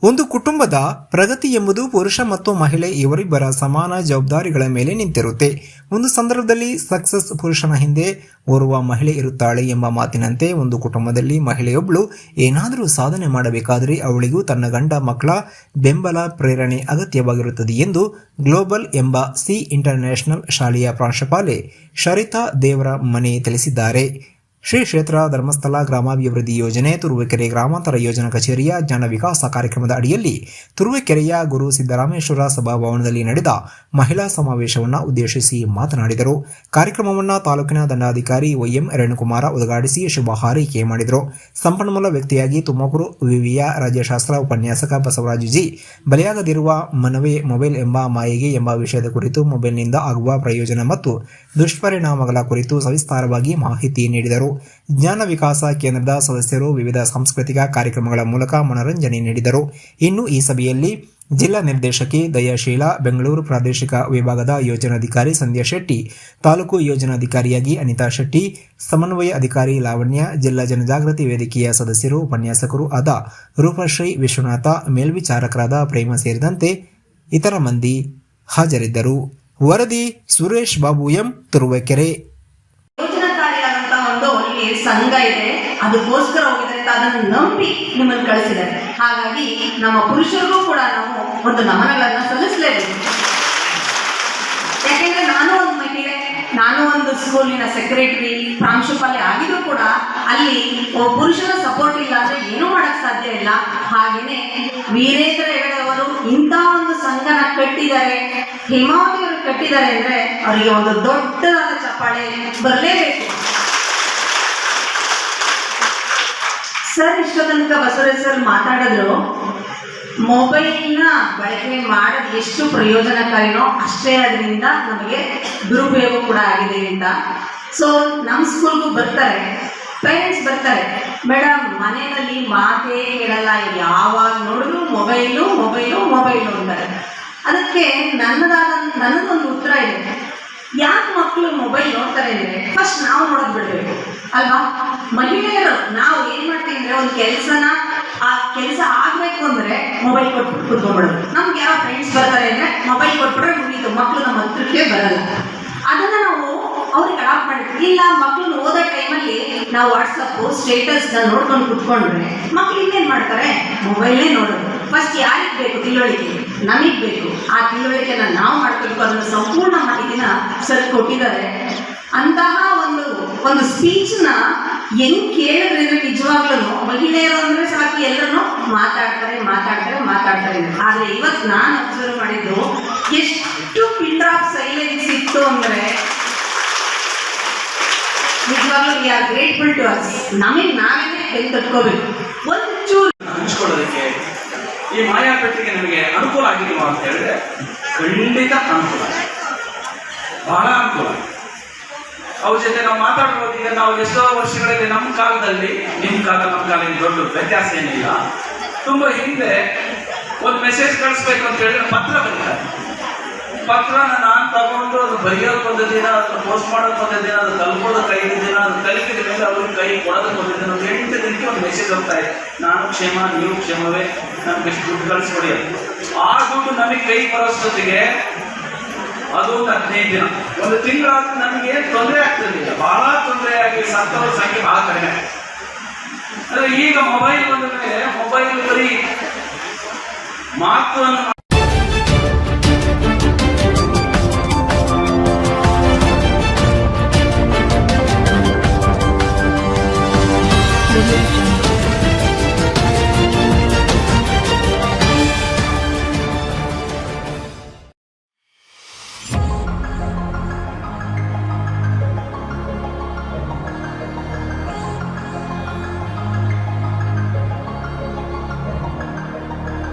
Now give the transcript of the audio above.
ಒಂದು ಕುಟುಂಬದ ಪ್ರಗತಿ ಎಂಬುದು ಪುರುಷ ಮತ್ತು ಮಹಿಳೆ ಇವರಿಬ್ಬರ ಸಮಾನ ಜವಾಬ್ದಾರಿಗಳ ಮೇಲೆ ನಿಂತಿರುತ್ತೆ. ಒಂದು ಸಂದರ್ಭದಲ್ಲಿ ಸಕ್ಸಸ್ ಪುರುಷನ ಹಿಂದೆ ಓರ್ವ ಮಹಿಳೆ ಇರುತ್ತಾಳೆ ಎಂಬ ಮಾತಿನಂತೆ ಒಂದು ಕುಟುಂಬದಲ್ಲಿ ಮಹಿಳೆಯೊಬ್ಬಳು ಏನಾದರೂ ಸಾಧನೆ ಮಾಡಬೇಕಾದರೆ ಅವಳಿಗೂ ತನ್ನ ಗಂಡ ಮಕ್ಕಳ ಬೆಂಬಲ ಪ್ರೇರಣೆ ಅಗತ್ಯವಾಗಿರುತ್ತದೆ ಎಂದು ಗ್ಲೋಬಲ್ ಎಂಬ ಸಿ ಇಂಟರ್ನ್ಯಾಷನಲ್ ಶಾಲೆಯ ಪ್ರಾಂಶುಪಾಲೆ ಶರಿತಾ ದೇವರ ಮನೆ ತಿಳಿಸಿದ್ದಾರೆ. ಶ್ರೀ ಕ್ಷೇತ್ರ ಧರ್ಮಸ್ಥಳ ಗ್ರಾಮಾಭಿವೃದ್ಧಿ ಯೋಜನೆ ತುರುವೇಕೆರೆ ಗ್ರಾಮಾಂತರ ಯೋಜನಾ ಕಚೇರಿಯ ಜ್ಞಾನ ವಿಕಾಸ ಕಾರ್ಯಕ್ರಮದ ಅಡಿಯಲ್ಲಿ ತುರುವೇಕೆರೆಯ ಗುರು ಸಿದ್ದರಾಮೇಶ್ವರ ಸಭಾಭವನದಲ್ಲಿ ನಡೆದ ಮಹಿಳಾ ಸಮಾವೇಶವನ್ನು ಉದ್ದೇಶಿಸಿ ಮಾತನಾಡಿದರು. ಕಾರ್ಯಕ್ರಮವನ್ನು ತಾಲೂಕಿನ ದಂಡಾಧಿಕಾರಿ ವೈಎಂ ರೇಣುಕುಮಾರ ಉದ್ಘಾಟಿಸಿ ಶುಭ ಹಾರೈಕೆ ಮಾಡಿದರು. ಸಂಪನ್ಮೂಲ ವ್ಯಕ್ತಿಯಾಗಿ ತುಮಕೂರು ವಿವಿಯ ರಾಜ್ಯಶಾಸ್ತ್ರ ಉಪನ್ಯಾಸಕ ಬಸವರಾಜ ಜಿ ಬಲಿಯಾಗದಿರುವ ಮನವೇ ಮೊಬೈಲ್ ಎಂಬ ಮಾಯೆಗೆ ಎಂಬ ವಿಷಯದ ಕುರಿತು ಮೊಬೈಲ್ನಿಂದ ಆಗುವ ಪ್ರಯೋಜನ ಮತ್ತು ದುಷ್ಪರಿಣಾಮಗಳ ಕುರಿತು ಸವಿಸ್ತಾರವಾಗಿ ಮಾಹಿತಿ ನೀಡಿದರು. ಜ್ಞಾನ ವಿಕಾಸ ಕೇಂದ್ರದ ಸದಸ್ಯರು ವಿವಿಧ ಸಾಂಸ್ಕೃತಿಕ ಕಾರ್ಯಕ್ರಮಗಳ ಮೂಲಕ ಮನರಂಜನೆ ನೀಡಿದರು. ಇನ್ನು ಈ ಸಭೆಯಲ್ಲಿ ಜಿಲ್ಲಾ ನಿರ್ದೇಶಕಿ ದಯಾಶೀಲ, ಬೆಂಗಳೂರು ಪ್ರಾದೇಶಿಕ ವಿಭಾಗದ ಯೋಜನಾಧಿಕಾರಿ ಸಂಧ್ಯಾ ಶೆಟ್ಟಿ, ತಾಲೂಕು ಯೋಜನಾಧಿಕಾರಿಯಾಗಿ ಅನಿತಾ ಶೆಟ್ಟಿ, ಸಮನ್ವಯ ಅಧಿಕಾರಿ ಲಾವಣ್ಯ, ಜಿಲ್ಲಾ ಜನಜಾಗೃತಿ ವೇದಿಕೆಯ ಸದಸ್ಯರು ಉಪನ್ಯಾಸಕರು ಆದ ರೂಪಶ್ರೀ ವಿಶ್ವನಾಥ, ಮೇಲ್ವಿಚಾರಕರಾದ ಪ್ರೇಮ ಸೇರಿದಂತೆ ಇತರ ಮಂದಿ ಹಾಜರಿದ್ದರು. ವರದಿ ಸುರೇಶ್ ಬಾಬು ಎಂ, ತುರುವೇಕೆರೆ. ಸಂಘ ಇದೆ, ಅದಕ್ಕೋಸ್ಕರ ಹೋಗಿದ್ರೆ ಅದನ್ನು ನಂಬಿ ನಿಮ್ಮನ್ನು ಕಳಿಸಿದ್ದಾರೆ. ಹಾಗಾಗಿ ನಮ್ಮ ಪುರುಷರಿಗೂ ಕೂಡ ನಾವು ಒಂದು ನಮನಗಳನ್ನು ಸಲ್ಲಿಸಲೇಬೇಕು. ಯಾಕೆಂದ್ರೆ ನಾನು ಒಂದು ಮಹಿಳೆ, ನಾನು ಒಂದು ಸ್ಕೂಲಿನ ಸೆಕ್ರೆಟರಿ, ಪ್ರಾಂಶುಪಾಲೆ ಆಗಿದ್ರು ಕೂಡ ಅಲ್ಲಿ ಪುರುಷನ ಸಪೋರ್ಟ್ ಇಲ್ಲ ಅಂದ್ರೆ ಏನೂ ಮಾಡಕ್ ಸಾಧ್ಯ ಇಲ್ಲ. ಹಾಗೇನೆ ವೀರೇಂದ್ರ ಹೆಗಡೆಯವರು ಇಂಥ ಒಂದು ಸಂಘನ ಕಟ್ಟಿದ್ದಾರೆ, ಹೇಮಾವತಿಯವರು ಕಟ್ಟಿದ್ದಾರೆ ಅಂದ್ರೆ ಅವರಿಗೆ ಒಂದು ದೊಡ್ಡದಾದ ಚಪ್ಪಾಳೆ ಬರಲೇಬೇಕು. ಸರ್ ಇಷ್ಟ ತನಕ ಬಸವರಾಜ್ ಸರ್ ಮಾತಾಡಿದ್ರು, ಮೊಬೈಲ್ನ ಬಳಕೆ ಮಾಡೋದು ಎಷ್ಟು ಪ್ರಯೋಜನಕಾರಿನೋ ಅಷ್ಟೇ ಅದರಿಂದ ನಮಗೆ ದುರುಪಯೋಗ ಕೂಡ ಆಗಿದೆ ಅಂತ. ಸೊ ನಮ್ಮ ಸ್ಕೂಲ್ಗೂ ಬರ್ತಾರೆ, ಪೇರೆಂಟ್ಸ್ ಬರ್ತಾರೆ, ಮೇಡಮ್ ಮನೆಯಲ್ಲಿ ಮಾತೇ ಕೇಳಲ್ಲ, ಯಾವಾಗ ನೋಡಿದ್ರು ಮೊಬೈಲು ಮೊಬೈಲು ಮೊಬೈಲು ಅಂತಾರೆ. ಅದಕ್ಕೆ ನನ್ನದೊಂದು ಉತ್ತರ ಇದೆ. ಯಾಕೆ ಮಕ್ಕಳು ಮೊಬೈಲ್ ನೋಡ್ತಾರೆ ಅಂದರೆ ಫಸ್ಟ್ ನಾವು ನೋಡೋದು ಬಿಡಬೇಕು ಅಲ್ವಾ? ಮಹಿಳೆಯರು ನಾವು ಏನು ಮಾಡ್ತೀವಿ ಅಂದರೆ ಒಂದು ಆ ಕೆಲಸ ಆಗಬೇಕು ಅಂದರೆ ಮೊಬೈಲ್ ಕೊಟ್ಬಿಟ್ಟು ಕುತ್ಕೊಂಡ್ಬಿಡೋದು. ನಮ್ಗೆ ಯಾವ ಫ್ರೆಂಡ್ಸ್ ಬರ್ತಾರೆ ಅಂದರೆ ಮೊಬೈಲ್ ಕೊಟ್ಬಿಟ್ರೆ ಮುಗೀತು, ಮಕ್ಕಳು ನಮ್ಮ ಹತ್ರಕ್ಕೆ ಬರಲ್ಲ. ಅದನ್ನು ನಾವು ಅವ್ರಿಗೆ ಅಡಾಪ್ಟ್ ಮಾಡಿರ್ತೀವಿ. ಇಲ್ಲ ಮಕ್ಕಳು ಓದೋ ಟೈಮಲ್ಲಿ ನಾವು ವಾಟ್ಸಪ್ಪು ಸ್ಟೇಟಸ್ನ ನೋಡ್ಕೊಂಡು ಕುತ್ಕೊಂಡ್ರೆ ಮಕ್ಳು ಇನ್ನೇನು ಮಾಡ್ತಾರೆ? ಮೊಬೈಲೇ ನೋಡೋದು. ಫಸ್ಟ್ ಯಾರಿಗೆ ಬೇಕು ತಿಳುವಳಿಕೆ? ನಮಗೆ ಬೇಕು. ಆ ತಿಳುವಳಿಕೆನ ನಾವು ಮಾಡ್ಕೊಳ್ಬೇಕು. ಅದನ್ನು ಸಂಪೂರ್ಣ ಮಾಹಿತಿನ ಸರ್ ಕೊಟ್ಟಿದ್ದಾರೆ. ಅಂತಹ ಒಂದು ಸ್ಪೀಚ್ನ ಹೆಂಗ್ ಕೇಳಿದ್ರೆ ನಿಜವಾಗ್ಲೂ ಮಹಿಳೆಯರು ಅಂದ್ರೆ ಸಾಕು ಎಲ್ಲರೂ ಮಾತಾಡ್ತಾರೆ. ಆದ್ರೆ ಇವತ್ತು ನಾನು ಅಬ್ಸರ್ವ್ ಮಾಡಿದ್ದು ಎಷ್ಟು ಪಿನ್ ಡ್ರಾಪ್ ಸೈಲೆನ್ಸ್ ಇತ್ತು ಅಂದ್ರೆ ನಿಜವಾಗ್ಲೂ we are grateful to us. ನಮಗೆ ನಾವೇನೆ ಹೆಂಗ್ ತಟ್ಕೋಬೇಕು. ಒಂದು ಚೂರು ಹಂಚ್ಕೊಳ್ಳೋದಕ್ಕೆ ಈ ಮಾಯಾಪಟ್ಟಿಗೆ ನಮಗೆ ಅನುಕೂಲ ಆಗಿಲ್ವಾ ಅಂತ ಹೇಳಿದ್ರೆ ಖಂಡಿತ ಅನುಕೂಲ, ಬಹಳ ಅನುಕೂಲ. ಅವ್ರ ಜೊತೆ ನಾವು ಮಾತಾಡ್ಬೋದು. ಈಗ ನಾವು ಎಷ್ಟೋ ವರ್ಷಗಳಲ್ಲಿ ನಮ್ಮ ಕಾಲದಲ್ಲಿ, ನಿಮ್ಮ ಕಾಲ ನಮ್ಮ ಕಾಲದಲ್ಲಿ ದೊಡ್ಡ ವ್ಯತ್ಯಾಸ ಏನಿಲ್ಲ. ತುಂಬ ಹಿಂದೆ ಒಂದು ಮೆಸೇಜ್ ಕಳಿಸ್ಬೇಕು ಅಂತ ಹೇಳಿದ್ರೆ ಪತ್ರ ಬರೀತಾರೆ. ಪತ್ರನ ನಾನು ತಗೊಂಡು ಅದು ಬರೆಯೋದಕ್ಕೆ ಒಂದು ದಿನ, ಅದನ್ನು ಪೋಸ್ಟ್ ಮಾಡೋದಕ್ಕೆ ಒಂದು ದಿನ, ಅದು ತಲುಪೋದಕ್ಕೆ 5 ದಿನ, ಅದು ತಲುಪಿದ ಮೇಲೆ ಅವ್ರಿಗೆ ಕೈ ಕೊಡೋದಕ್ಕೆ ಒಂದು ದಿನ, 8 ದಿನಕ್ಕೆ ಒಂದು ಮೆಸೇಜ್ ಹೋಗ್ತಾ ಇದೆ. ನಾನು ಕ್ಷೇಮ, ನೀವು ಕ್ಷೇಮವೇ, ನಮ್ಗೆ ಎಷ್ಟು ದುಡ್ಡು ಕಳಿಸ್ಕೊಡಿ. ಆ ದುಡ್ಡು ನಮಗೆ ಕೈ ಬರೋಷ್ಟೊತ್ತಿಗೆ ಅದು 15 ದಿನ, ಒಂದು ತಿಂಗಳಾದ್ರೂ ನಮಗೆ ತೊಂದರೆ ಆಗ್ತಿರಲಿಲ್ಲ. ಬಹಳ ತೊಂದರೆ ಆಗಿ ಸತ್ತವರ ಸಂಖ್ಯೆ ಬಹಳ ಕಡಿಮೆ. ಅಂದರೆ ಈಗ ಮೊಬೈಲ್ ಬಂದ ಮೇಲೆ ಮೊಬೈಲ್ ಬರೀ ಮಾತನ್ನು